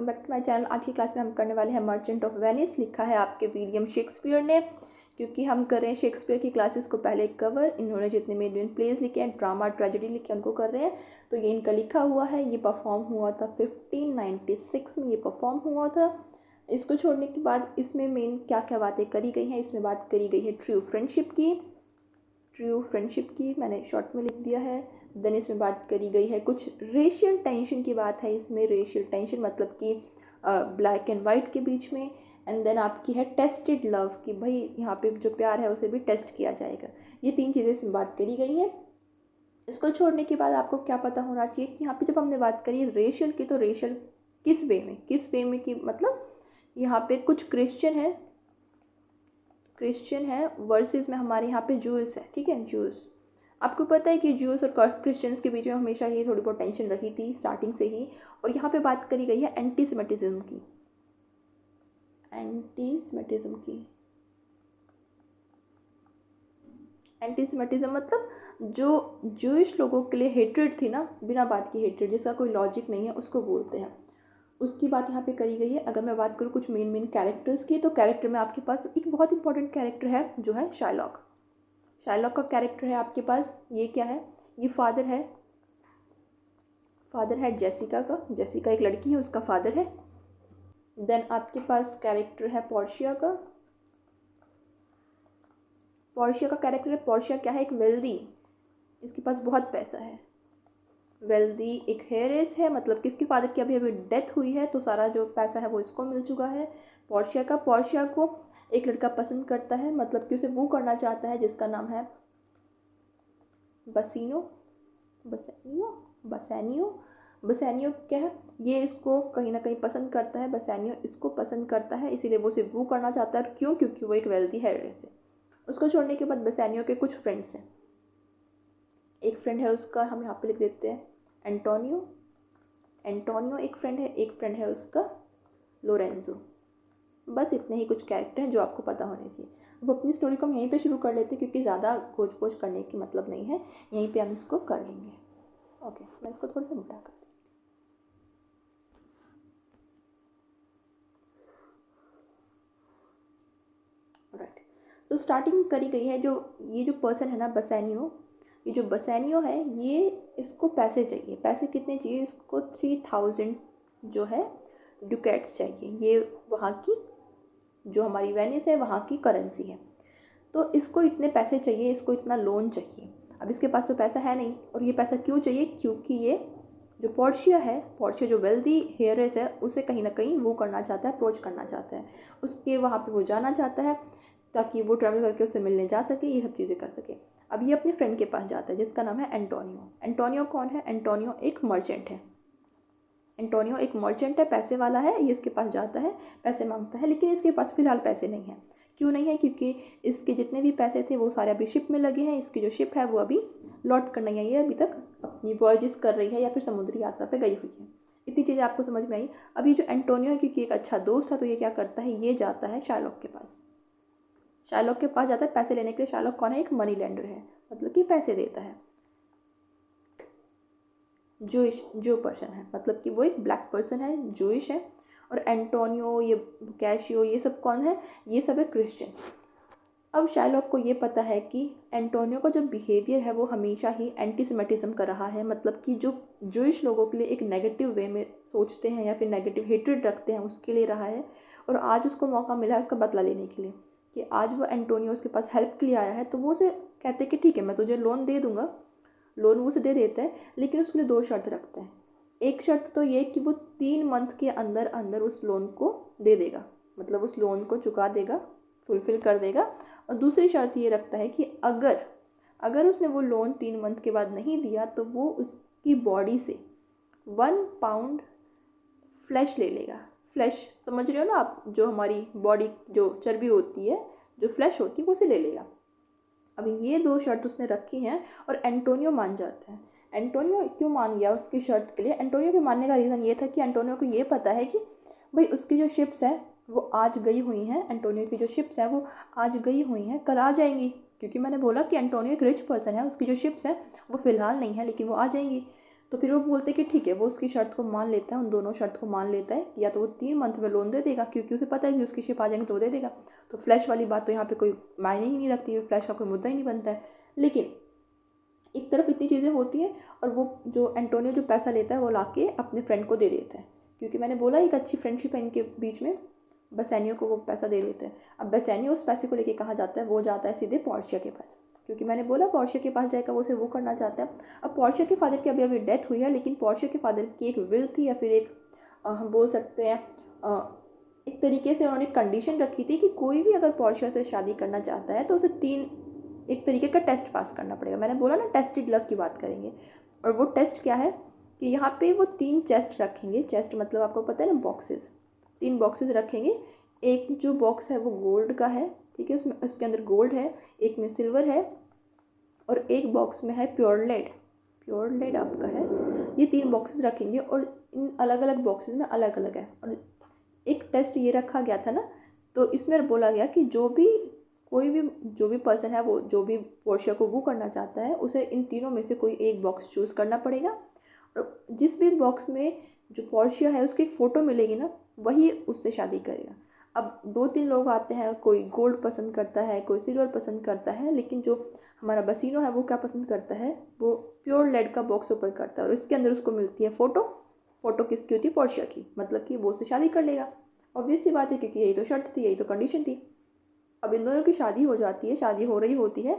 Welcome back to my channel. आज की class में हम करने वाले हैं मर्चेंट ऑफ वेनिस। लिखा है आपके विलियम शेक्सपियर ने। क्योंकि हम कर रहे हैं शेक्सपियर की क्लासेस को पहले कवर, इन्होंने जितने मेन प्लेज लिखे हैं, ड्रामा ट्रेजेडी लिखे, उनको कर रहे हैं। तो ये इनका लिखा हुआ है। ये परफॉर्म हुआ था 1596 में, ये परफॉर्म हुआ था। इसको छोड़ने के बाद इसमें मेन क्या क्या बातें करी गई हैं, इसमें बात करी गई है ट्रू फ्रेंडशिप की मैंने शॉर्ट में लिख दिया है। देन इसमें बात करी गई है कुछ रेशियल टेंशन की बात है। इसमें रेशियल टेंशन मतलब कि ब्लैक एंड वाइट के बीच में। एंड देन आपकी है टेस्टेड लव कि भाई यहाँ पे जो प्यार है उसे भी टेस्ट किया जाएगा। ये 3 चीज़ें इसमें बात करी गई हैं। इसको छोड़ने के बाद आपको क्या पता होना चाहिए कि यहाँ पे जब हमने बात करी रेशियल की, तो रेशियल किस वे में की मतलब यहाँ पे कुछ क्रिश्चियन है वर्सेस में हमारे यहाँ पे जूस है। ठीक है, जूस। आपको पता है कि जूस और क्रिश्चियंस के बीच में हमेशा ही थोड़ी बहुत टेंशन रही थी स्टार्टिंग से ही। और यहाँ पे बात करी गई है एंटीसेमिटिज्म मतलब जो जूइश लोगों के लिए हेट्रेड थी ना, बिना बात की हेट्रेड, जिसका कोई लॉजिक नहीं है, उसको बोलते हैं। उसकी बात यहाँ पे करी गई है। अगर मैं बात करूँ कुछ मेन कैरेक्टर्स की, तो कैरेक्टर में आपके पास एक बहुत इंपॉर्टेंट कैरेक्टर है जो है शाइलॉक का कैरेक्टर है आपके पास। ये क्या है? ये फादर है जेसिका एक लड़की है, उसका फादर है। देन आपके पास कैरेक्टर है पोर्शिया का कैरेक्टर है। पोर्शिया क्या है? एक वेल्दी, इसके पास बहुत पैसा है, वेल्दी एक हेयरेस है, मतलब कि इसके फादर की अभी डेथ हुई है, तो सारा जो पैसा है वो इसको मिल चुका है। पोर्शिया को एक लड़का पसंद करता है, मतलब कि उसे वो करना चाहता है, जिसका नाम है बसेनियो क्या है? ये इसको कहीं ना कहीं पसंद करता है, बसेनियो इसको पसंद करता है, इसीलिए वो उसे वो करना चाहता है। क्यों? क्योंकि वो एक वेल्दी हेयरेस है। उसको छोड़ने के बाद बसेनियो के कुछ फ्रेंड्स हैं। एक फ्रेंड है उसका, हम यहाँ पे लिख देते हैं एंटोनियो एक फ्रेंड है उसका लोरेंजो। बस इतने ही कुछ कैरेक्टर हैं जो आपको पता होने चाहिए। अब अपनी स्टोरी को हम यहीं पे शुरू कर लेते हैं, क्योंकि ज़्यादा खोज पोज करने की मतलब नहीं है, यहीं पे हम इसको कर लेंगे। ओके, मैं इसको थोड़ा सा बड़ा कर राइट। तो स्टार्टिंग करी गई है। ये जो पर्सन है ना बसेनियो है, ये इसको पैसे चाहिए। पैसे कितने चाहिए इसको? 3000 जो है डुकेट्स चाहिए। ये वहाँ की जो हमारी वेनिस है वहाँ की करेंसी है। तो इसको इतने पैसे चाहिए, इसको इतना लोन चाहिए। अब इसके पास तो पैसा है नहीं, और ये पैसा क्यों चाहिए? क्योंकि ये जो पोर्शिया जो वेल्दी हेयरेस है, उसे कहीं ना कहीं वो करना चाहता है, अप्रोच करना चाहता है, उसके वहाँ पे वो जाना चाहता है, ताकि वो ट्रैवल करके उससे मिलने जा सके, ये सब चीज़ें कर सके। अब ये अपने फ्रेंड के पास जाता है जिसका नाम है एंटोनियो कौन है? एंटोनियो एक मर्चेंट है, पैसे वाला है। ये इसके पास जाता है, पैसे मांगता है, लेकिन इसके पास फ़िलहाल पैसे नहीं है। क्यों नहीं है? क्योंकि इसके जितने भी पैसे थे वो सारे अभी शिप में लगे हैं। इसकी जो शिप है वो अभी लौट कर नहीं आई है, अभी तक अपनी वॉयजेस कर रही है या फिर समुद्री यात्रा पे गई हुई है। इतनी चीज़ें आपको समझ में आई। अब ये जो एंटोनियो है, क्योंकि एक अच्छा दोस्त था, तो ये क्या करता है? ये जाता है शाइलॉक के पास जाता है पैसे लेने के लिए। शाइलॉक कौन है? एक मनी लेंडर है, मतलब कि पैसे देता है। जो पर्सन है, मतलब कि वो एक ब्लैक पर्सन है, जूइश है। और एंटोनियो, ये कैशियो, ये सब कौन है? ये सब है क्रिश्चियन। अब शाइलॉक को ये पता है कि एंटोनियो का जो बिहेवियर है वो हमेशा ही एंटीसेमिटिज्म कर रहा है, मतलब कि जो जूइश लोगों के लिए एक नेगेटिव वे में सोचते हैं या फिर नेगेटिव हेट्रेड रखते हैं, उसके लिए रहा है। और आज उसको मौका मिला है उसका बदला लेने के लिए, कि आज वो एंटोनियो उसके पास हेल्प के लिए आया है। तो वो उसे कहते हैं कि ठीक है, मैं तुझे लोन दे दूँगा। लोन वो उसे दे देता है, लेकिन उसके लिए 2 शर्त रखते हैं। एक शर्त तो ये कि वो 3 मंथ के अंदर अंदर उस लोन को दे देगा, मतलब उस लोन को चुका देगा, फुलफिल कर देगा। और दूसरी शर्त ये रखता है कि अगर उसने वो लोन 3 मंथ के बाद नहीं दिया, तो वो उसकी बॉडी से 1 पाउंड फ्लैश ले लेगा। फ्लैश समझ रहे हो ना आप? जो हमारी बॉडी जो चर्बी होती है, जो फ्लैश होती है, वो उसे ले लेगा। अब ये 2 शर्त उसने रखी हैं, और एंटोनियो मान जाता है। एंटोनियो क्यों मान गया उसकी शर्त के लिए? एंटोनियो के मानने का रीज़न ये था कि एंटोनियो को ये पता है कि भाई उसकी जो शिप्स हैं वो आज गई हुई हैं, एंटोनियो की जो शिप्स हैं वो आज गई हुई हैं, कल आ जाएंगी। क्योंकि मैंने बोला कि एंटोनियो एक रिच पर्सन है, उसकी जो शिप्स हैं वो फ़िलहाल नहीं है, लेकिन वो आ जाएंगी। तो फिर वो बोलते हैं कि ठीक है, वो उसकी शर्त को मान लेता है, उन दोनों शर्त को मान लेता है, या तो वो 3 मंथ में लोन दे देगा क्योंकि उसे पता है कि उसकी शिप आ जाएंगे तो वो दे देगा। तो फ्लैश वाली बात तो यहाँ पे कोई मायने ही नहीं रखती है, फ्लैश का कोई मुद्दा ही नहीं बनता है। लेकिन एक तरफ इतनी चीज़ें होती हैं और वो जो एंटोनियो जो पैसा लेता है वो ला के अपने फ्रेंड को दे देता है, क्योंकि मैंने बोला एक अच्छी फ्रेंडशिप है इनके बीच में। बेसानियो को वो पैसा दे देते हैं। अब बेसानियो उस पैसे को लेके कहाँ जाता है, वो जाता है सीधे पोर्शिया के पास, क्योंकि मैंने बोला पोर्शिया के पास जाएगा, वो उसे वो करना चाहता है। अब पोर्शिया के फादर की अभी अभी डेथ हुई है, लेकिन पोर्शिया के फादर की एक विल थी, या फिर एक हम बोल सकते हैं एक तरीके से उन्होंने कंडीशन रखी थी कि कोई भी अगर पोर्शिया से शादी करना चाहता है तो उसे 3 एक तरीके का टेस्ट पास करना पड़ेगा। मैंने बोला ना टेस्टेड लव की बात करेंगे, और वो टेस्ट क्या है कि यहाँ पे वो 3 चेस्ट रखेंगे। चेस्ट मतलब आपको पता है ना, बॉक्सेस, 3 बॉक्सेस रखेंगे। एक जो बॉक्स है वो गोल्ड का है, ठीक है, उसमें उसके अंदर गोल्ड है, एक में सिल्वर है, और एक बॉक्स में है प्योर लेड। प्योर लेड आपका है। ये 3 बॉक्सेस रखेंगे और इन अलग अलग बॉक्सेस में अलग अलग है। और एक टेस्ट ये रखा गया था ना, तो इसमें बोला गया कि जो भी पर्सन है, वो जो भी पोर्शिया को वो करना चाहता है, उसे इन तीनों में से कोई एक बॉक्स चूज़ करना पड़ेगा। और जिस भी बॉक्स में जो पोर्शिया है उसकी एक फ़ोटो मिलेगी ना, वही उससे शादी करेगा। अब 2-3 लोग आते हैं, कोई गोल्ड पसंद करता है, कोई सिल्वर पसंद करता है, लेकिन जो हमारा बसीनो है वो क्या पसंद करता है, वो प्योर लेड का बॉक्स ओपन करता है और इसके अंदर उसको मिलती है फ़ोटो। फ़ोटो किसकी होती है, पोर्शिया की, मतलब कि वो उससे शादी कर लेगा। ऑब्वियस सी बात है, क्योंकि यही तो शर्त थी, यही तो कंडीशन थी। अब इन दोनों की शादी हो जाती है, शादी हो रही होती है,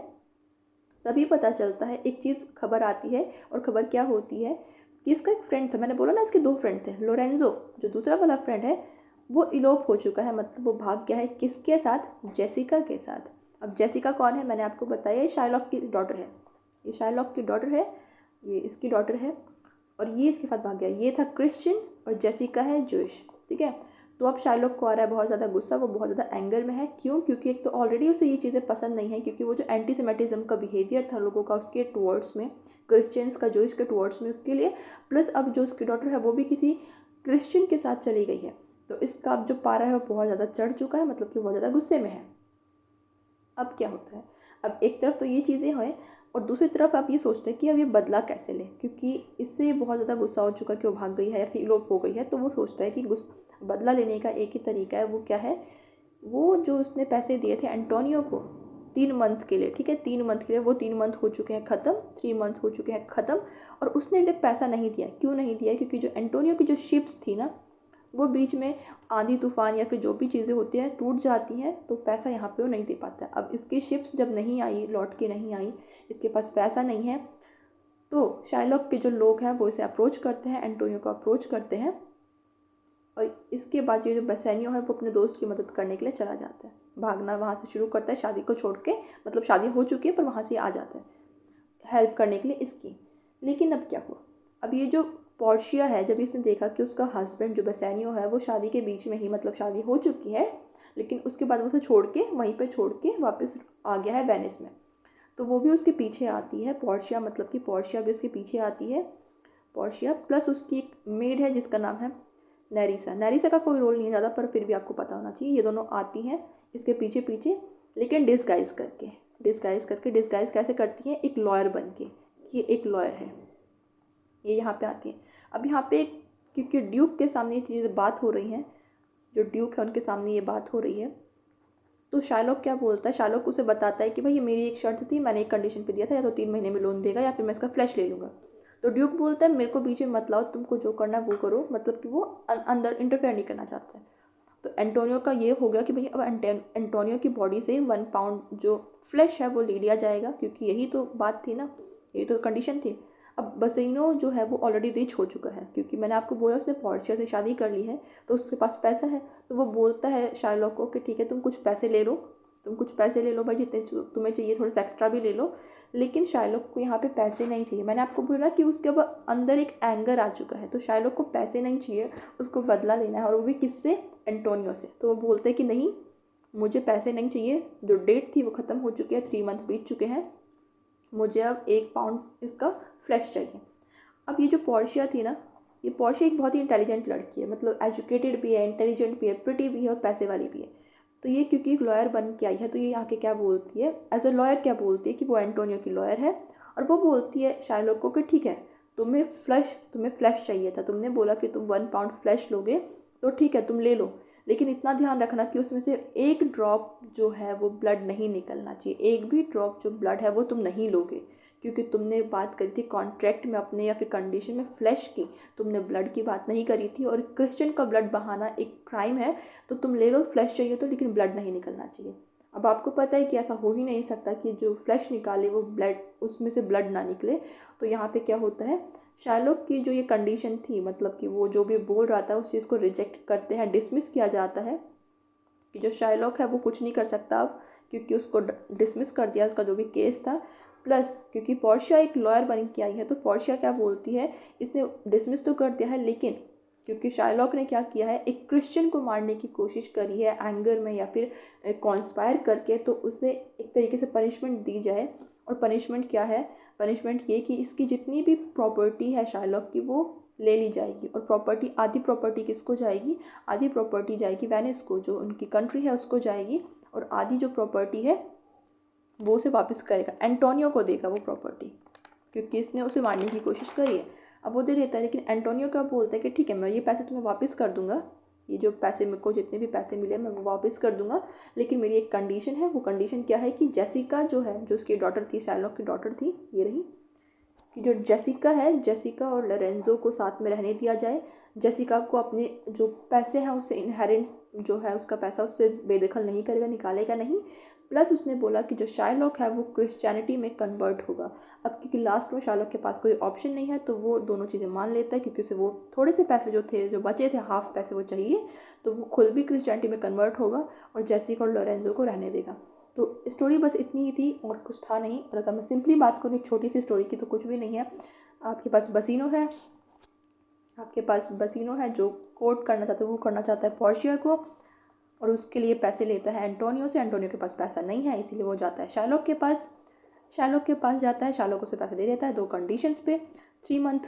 तभी पता चलता है, एक चीज़ खबर आती है। और खबर क्या होती है कि इसका एक फ्रेंड था, मैंने बोला ना इसके 2 फ्रेंड थे। लोरेंजो जो दूसरा वाला फ्रेंड है वो इलोप हो चुका है, मतलब वो भाग गया है किसके साथ, जेसिका के साथ। अब जेसिका कौन है, मैंने आपको बताया, ये शाइलॉक की डॉटर है, ये शाइलॉक की डॉटर है, ये इसकी डॉटर है, और ये इसके साथ भाग गया। ये था क्रिश्चियन और जेसिका है जूइश, ठीक है। तो अब शाइलॉक को आ रहा है बहुत ज़्यादा गुस्सा, वो बहुत ज़्यादा एंगर में है। क्यों? क्योंकि एक तो ऑलरेडी उसे ये चीज़ें पसंद नहीं है, क्योंकि वो जो एंटीसेमेटिज्म का बिहेवियर था लोगों का उसके टुवर्ड्स में, क्रिश्चियंस का जूइश के टुवर्ड्स में उसके लिए, प्लस अब जो उसकी डॉटर है वो भी किसी क्रिश्चियन के साथ चली गई है, तो इसका अब जो पारा है वो बहुत ज़्यादा चढ़ चुका है, मतलब कि बहुत ज़्यादा गुस्से में है। अब क्या होता है, अब एक तरफ तो ये चीज़ें हैं और दूसरी तरफ आप ये सोचते हैं कि अब ये बदला कैसे लें, क्योंकि इससे बहुत ज़्यादा गुस्सा हो चुका कि वो भाग गई है या फिर इलोप हो गई है। तो वो सोचता है कि बदला लेने का एक ही तरीका है, वो क्या है, वो जो उसने पैसे दिए थे एंटोनियो को 3 मंथ के लिए, ठीक है, 3 मंथ के लिए, वो 3 मंथ हो चुके हैं ख़त्म, 3 मंथ हो चुके हैं ख़त्म, और उसने अभी तक पैसा नहीं दिया। क्यों नहीं दिया? क्योंकि जो एंटोनियो की जो शिप्स थी ना, वो बीच में आंधी तूफान या फिर जो भी चीज़ें होती हैं टूट जाती हैं, तो पैसा यहाँ पे वो नहीं दे पाता। अब इसकी शिप्स जब नहीं आई, लौट के नहीं आई, इसके पास पैसा नहीं है, तो शाइलॉक के जो लोग हैं वो इसे अप्रोच करते हैं, एंटोनियो को अप्रोच करते हैं, और इसके बाद ये जो बेसानियो है वो अपने दोस्त की मदद करने के लिए चला जाता है, भागना वहाँ से शुरू करता है शादी को छोड़ के, मतलब शादी हो चुकी है पर वहाँ से आ जाता है हेल्प करने के लिए इसकी। लेकिन अब क्या हुआ, अब ये जो पोर्शिया है, जब इसने देखा कि उसका हस्बैंड जो बेसानियो है वो शादी के बीच में ही, मतलब शादी हो चुकी है, लेकिन उसके बाद वो उसे छोड़ के वहीं पे छोड़ के वापस आ गया है वेनिस में, तो वो भी उसके पीछे आती है पोर्शिया, मतलब कि पोर्शिया भी उसके पीछे आती है। पोर्शिया प्लस उसकी एक मेड है जिसका नाम है नेरिसा। नेरिसा का कोई रोल नहीं है ज़्यादा, पर फिर भी आपको पता होना चाहिए, ये दोनों आती हैं इसके पीछे पीछे, लेकिन डिस्गाइज कैसे करती हैं, एक लॉयर बन के, कि एक लॉयर है, ये यहाँ पे आती है। अब यहाँ पे क्योंकि ड्यूक के सामने ये चीज़ें बात हो रही हैं, जो ड्यूक है उनके सामने ये बात हो रही है, तो शाइलॉक क्या बोलता है, शाइलॉक उसे बताता है कि भाई ये मेरी एक शर्त थी, मैंने एक कंडीशन पे दिया था, या तो 3 महीने में लोन देगा या फिर मैं इसका फ्लैश ले लूँगा। तो ड्यूक बोलता है मेरे को बीच में मत लाओ, तुमको जो करना है वो करो, मतलब कि वो अंदर इंटरफेयर नहीं करना चाहता है। तो एंटोनियो का ये हो गया कि भाई अब एंटोनियो की बॉडी से 1 पाउंड जो फ्लैश है वो ले लिया जाएगा, क्योंकि यही तो बात थी ना, यही तो कंडीशन थी। अब बसेनो जो है वो ऑलरेडी रिच हो चुका है, क्योंकि मैंने आपको बोला उसने पोर्शिया से शादी कर ली है, तो उसके पास पैसा है। तो वो बोलता है शाइलॉक को कि ठीक है तुम कुछ पैसे ले लो, तुम कुछ पैसे ले लो भाई, जितने तुम्हें चाहिए, थोड़े से एक्स्ट्रा भी ले लो। लेकिन शाइलॉक को यहाँ पे पैसे नहीं चाहिए। मैंने आपको बोला कि उसके अब अंदर एक एंगर आ चुका है, तो शाइलॉक को पैसे नहीं चाहिए, उसको बदला लेना है, और वो भी किससे, एंटोनियो से। तो वो बोलते हैं कि नहीं, मुझे पैसे नहीं चाहिए, जो डेट थी वो ख़त्म हो चुकी है, 3 मंथ बीत चुके हैं, मुझे अब 1 पाउंड इसका फ्लैश चाहिए। अब ये जो पोर्शिया थी ना, ये पोर्शिया एक बहुत ही इंटेलिजेंट लड़की है, मतलब एजुकेटेड भी है, इंटेलिजेंट भी है, प्रिटी भी है और पैसे वाली भी है। तो ये क्योंकि एक लॉयर बन के आई है, तो ये यहाँ के क्या बोलती है, एज अ लॉयर क्या बोलती है कि वो एंटोनियो की लॉयर है, और वो बोलती है शाइलॉक को कि ठीक है तुम्हें फ्लैश चाहिए था, तुमने बोला कि तुम 1 पाउंड फ्लैश लोगे तो ठीक है तुम ले लो, लेकिन इतना ध्यान रखना कि उसमें से एक ड्रॉप जो है वो ब्लड नहीं निकलना चाहिए, एक भी ड्रॉप जो ब्लड है वो तुम नहीं लोगे, क्योंकि तुमने बात करी थी कॉन्ट्रैक्ट में अपने या फिर कंडीशन में फ्लैश की, तुमने ब्लड की बात नहीं करी थी। और क्रिश्चियन का ब्लड बहाना एक क्राइम है, तो तुम ले लो फ्लैश चाहिए तो, लेकिन ब्लड नहीं निकलना चाहिए। अब आपको पता है कि ऐसा हो ही नहीं सकता कि जो फ्लैश निकाले वो ब्लड, उसमें से ब्लड ना निकले। तो यहाँ पे क्या होता है, शार्लॉक की जो ये कंडीशन थी, मतलब कि वो जो भी बोल रहा था उस चीज़ को रिजेक्ट करते हैं, डिसमिस किया जाता है कि जो शार्लॉक है वो कुछ नहीं कर सकता अब, क्योंकि उसको डिसमिस कर दिया, उसका जो भी केस था। प्लस क्योंकि पोर्शिया एक लॉयर बन के आई है, तो पोर्शिया क्या बोलती है, इसने डिसमिस तो कर दिया है, लेकिन क्योंकि शार्लॉक ने क्या किया है, एक क्रिश्चियन को मारने की कोशिश करी है एंगर में या फिर कॉन्स्पायर करके, तो उसे एक तरीके से पनिशमेंट दी जाए। और पनिशमेंट क्या है, पनिशमेंट ये कि इसकी जितनी भी प्रॉपर्टी है शार्लॉक की वो ले ली जाएगी। और प्रॉपर्टी, आधी प्रॉपर्टी किसको जाएगी, आधी प्रॉपर्टी जाएगी वेनिस को, जो उनकी कंट्री है उसको जाएगी, और आधी जो प्रॉपर्टी है वो उसे वापस करेगा, एंटोनियो को देगा वो प्रॉपर्टी, क्योंकि इसने उसे मारने की कोशिश करी है। अब वो दे देता है, लेकिन एंटोनियो क्या बोलता है कि ठीक है मैं ये पैसे तुम्हें वापस कर दूंगा, ये जो पैसे मेरे को जितने भी पैसे मिले मैं वो वापस कर दूंगा, लेकिन मेरी एक कंडीशन है। वो कंडीशन क्या है कि जेसिका जो है, जो उसकी डॉटर थी, शार्लॉक की डॉटर थी, ये रही, कि जो जेसिका है, जेसिका और लोरेंजो को साथ में रहने दिया जाए। जेसिका को अपने जो पैसे हैं उससे इनहेरेंट जो है उसका पैसा उससे बेदखल नहीं करेगा, निकालेगा नहीं। प्लस उसने बोला कि जो शार्लॉक है वो क्रिश्चियनिटी में कन्वर्ट होगा। अब क्योंकि लास्ट में शार्लॉक के पास कोई ऑप्शन नहीं है, तो वो दोनों चीज़ें मान लेता है, क्योंकि उसे वो थोड़े से पैसे जो थे, जो बचे थे, हाफ पैसे वो चाहिए, तो वो खुद भी क्रिश्चियनिटी में कन्वर्ट होगा और जेसिका और लोरेंजो को रहने देगा। तो स्टोरी बस इतनी ही थी और कुछ था नहीं। और अगर मैं सिंपली बात करूँ एक छोटी सी स्टोरी की, तो कुछ भी नहीं है। आपके पास बसीनो है, जो कोर्ट करना चाहता है, वो करना चाहता है पोर्शिया को, और उसके लिए पैसे लेता है एंटोनियो से। एंटोनियो के पास पैसा नहीं है, इसीलिए वो जाता है शार्लॉक के पास, जाता है, शार्लॉक उसे पैसे दे देता है 2 कंडीशंस पे, 3 मंथ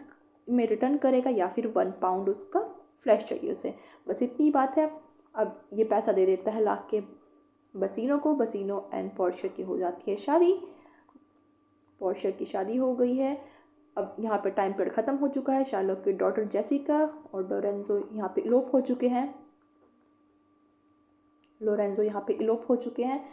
में रिटर्न करेगा या फिर 1 पाउंड उसका फ्लैश चाहिए उसे, बस इतनी बात है। अब ये पैसा दे देता है ला के बसीनो को, बसीनो एंड पोर्शिया की हो जाती है शादी, पोर्शिया की शादी हो गई है। अब यहाँ पे टाइम पीरियड ख़त्म हो चुका है, शार्लॉक की डॉटर जेसिका और लोरेंजो यहाँ पे इलोप हो चुके हैं।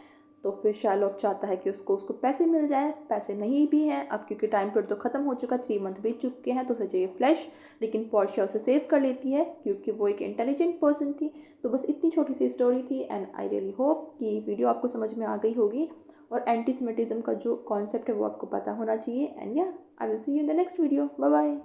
तो फिर शार्लॉक चाहता है कि उसको पैसे मिल जाए, पैसे नहीं भी हैं अब, क्योंकि टाइम पीरियड तो ख़त्म हो चुका, 3 मंथ बीत चुके हैं, तो उसे चाहिए फ्लैश। लेकिन पोर्शिया उसे सेव कर लेती है, क्योंकि वो एक इंटेलिजेंट पर्सन थी। तो बस इतनी छोटी सी स्टोरी थी, एंड आई रियली होप कि वीडियो आपको समझ में आ गई होगी, और एंटीसेमिटिज्म का जो कॉन्सेप्ट है वो आपको पता होना चाहिए। And yeah, I will see you in the next video, bye bye.